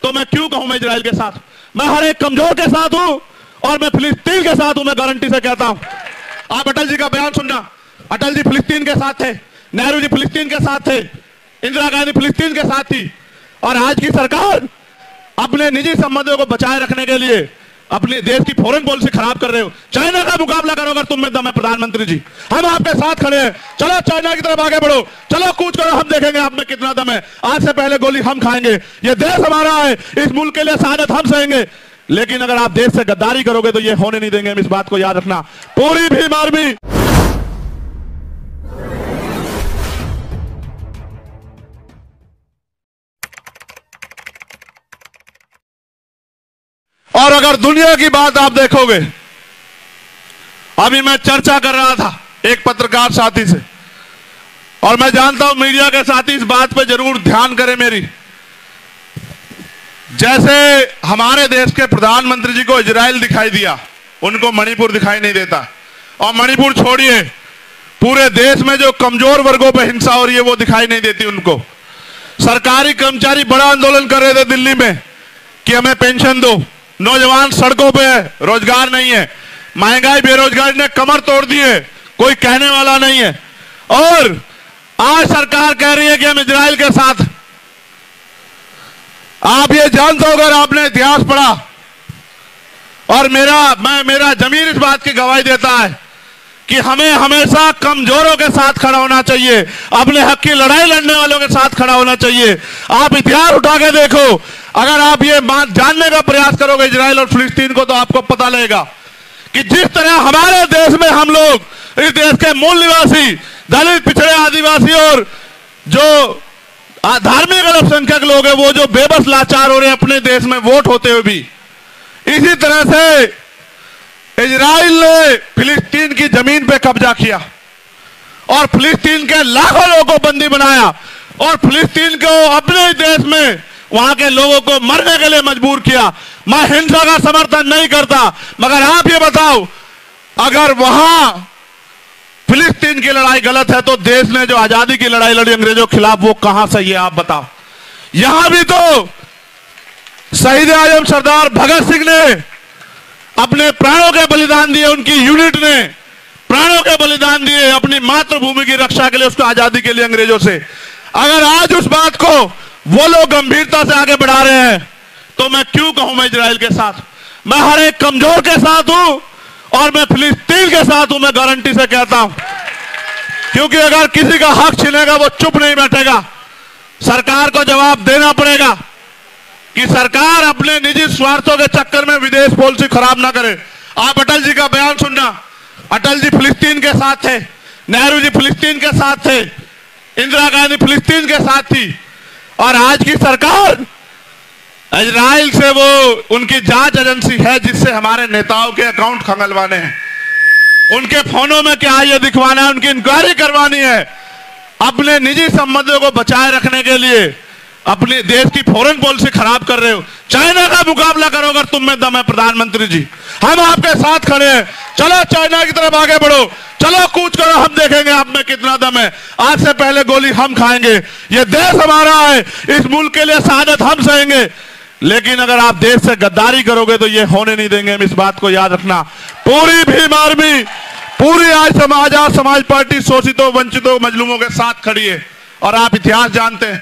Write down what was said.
तो मैं क्यों कहूं मैं इजराइल के साथ? मैं हर एक कमजोर के साथ हूं और मैं फिलिस्तीन के साथ हूं, मैं गारंटी से कहता हूं। आप अटल जी का बयान सुनना, अटल जी फिलिस्तीन के साथ थे, नेहरू जी फिलिस्तीन के साथ थे, इंदिरा गांधी फिलिस्तीन के साथ थी। और आज की सरकार अपने निजी संबंधों को बचाए रखने के लिए अपने देश की फॉरेन पॉलिसी खराब कर रहे हो। चाइना का मुकाबला करो अगर तुम में दम है प्रधानमंत्री जी, हम आपके साथ खड़े हैं। चलो चाइना की तरफ आगे बढ़ो, चलो कूच करो, हम देखेंगे आप में कितना दम है। आज से पहले गोली हम खाएंगे, ये देश हमारा है, इस मुल्क के लिए शहादत हम सहेंगे। लेकिन अगर आप देश से गद्दारी करोगे तो ये होने नहीं देंगे हम, इस बात को याद रखना। पूरी भीम आर्मी और अगर दुनिया की बात आप देखोगे, अभी मैं चर्चा कर रहा था एक पत्रकार साथी से, और मैं जानता हूं मीडिया के साथी इस बात पे जरूर ध्यान करें मेरी। जैसे हमारे देश के प्रधानमंत्री जी को इजराइल दिखाई दिया, उनको मणिपुर दिखाई नहीं देता। और मणिपुर छोड़िए, पूरे देश में जो कमजोर वर्गों पे हिंसा हो रही है वो दिखाई नहीं देती उनको। सरकारी कर्मचारी बड़ा आंदोलन कर रहे थे दिल्ली में कि हमें पेंशन दो, नौजवान सड़कों पे है, रोजगार नहीं है, महंगाई बेरोजगारी ने कमर तोड़ दी है, कोई कहने वाला नहीं है। और आज सरकार कह रही है कि हम इजराइल के साथ। आप ये जानते हो, अगर आपने इतिहास पढ़ा, और मेरा जमीर इस बात की गवाही देता है कि हमें हमेशा कमजोरों के साथ खड़ा होना चाहिए, अपने हक की लड़ाई लड़ने वालों के साथ खड़ा होना चाहिए। आप इतिहास उठा के देखो, अगर आप ये बात जानने का प्रयास करोगे इजराइल और फिलिस्तीन को, तो आपको पता लगेगा कि जिस तरह हमारे देश में हम लोग, इस देश के मूल निवासी, दलित, पिछड़े, आदिवासी और जो धार्मिक अल्पसंख्यक लोग हैं, वो जो बेबस लाचार हो रहे हैं अपने देश में वोट होते हुए भी, इसी तरह से इजराइल ने फिलिस्तीन की जमीन पे कब्जा किया और फिलिस्तीन के लाखों लोगों को बंदी बनाया और फिलिस्तीन को अपने देश में वहां के लोगों को मरने के लिए मजबूर किया। मैं हिंसा का समर्थन नहीं करता, मगर आप ये बताओ, अगर वहां फिलिस्तीन की लड़ाई गलत है तो देश ने जो आजादी की लड़ाई लड़ी अंग्रेजों के खिलाफ, वो कहां सही है आप बताओ? यहां भी तो शहीद आजम सरदार भगत सिंह ने अपने प्राणों के बलिदान दिए, उनकी यूनिट ने प्राणों के बलिदान दिए अपनी मातृभूमि की रक्षा के लिए, उसको आजादी के लिए अंग्रेजों से। अगर आज उस बात को वो लोग गंभीरता से आगे बढ़ा रहे हैं, तो मैं क्यों कहूं मैं इजराइल के साथ? मैं हर एक कमजोर के साथ हूं और मैं फिलिस्तीन के साथ हूं, मैं गारंटी से कहता हूं। क्योंकि अगर किसी का हक छीनेगा वो चुप नहीं बैठेगा, सरकार को जवाब देना पड़ेगा कि सरकार अपने निजी स्वार्थों के चक्कर में विदेश पॉलिसी खराब ना करे। आप अटल जी का बयान सुनना, अटल जी फिलिस्तीन के साथ थे, नेहरू जी फिलिस्तीन के साथ थे, इंदिरा गांधी फिलिस्तीन के साथ थी। और आज की सरकार इजराइल से, वो उनकी जांच एजेंसी है जिससे हमारे नेताओं के अकाउंट खंगलवाने हैं, उनके फोनों में क्या है ये दिखवाना है, उनकी इंक्वायरी करवानी है। अपने निजी संबंधों को बचाए रखने के लिए अपने देश की फॉरेन पॉलिसी खराब कर रहे हो। चाइना का मुकाबला करो अगर तुम में दम है प्रधानमंत्री जी, हम आपके साथ खड़े हैं। चलो चाइना की तरफ आगे बढ़ो, चलो कूच करो, हम देखेंगे आप में कितना दम है। आज से पहले गोली हम खाएंगे, ये देश हमारा है, इस मुल्क के लिए शहादत हम सहेंगे। लेकिन अगर आप देश से गद्दारी करोगे तो ये होने नहीं देंगे हम, इस बात को याद रखना। पूरी भीम आर्मी, पूरी आज समाज पार्टी शोषितों, वंचितों, मजलूमों के साथ खड़ी है। और आप इतिहास जानते हैं।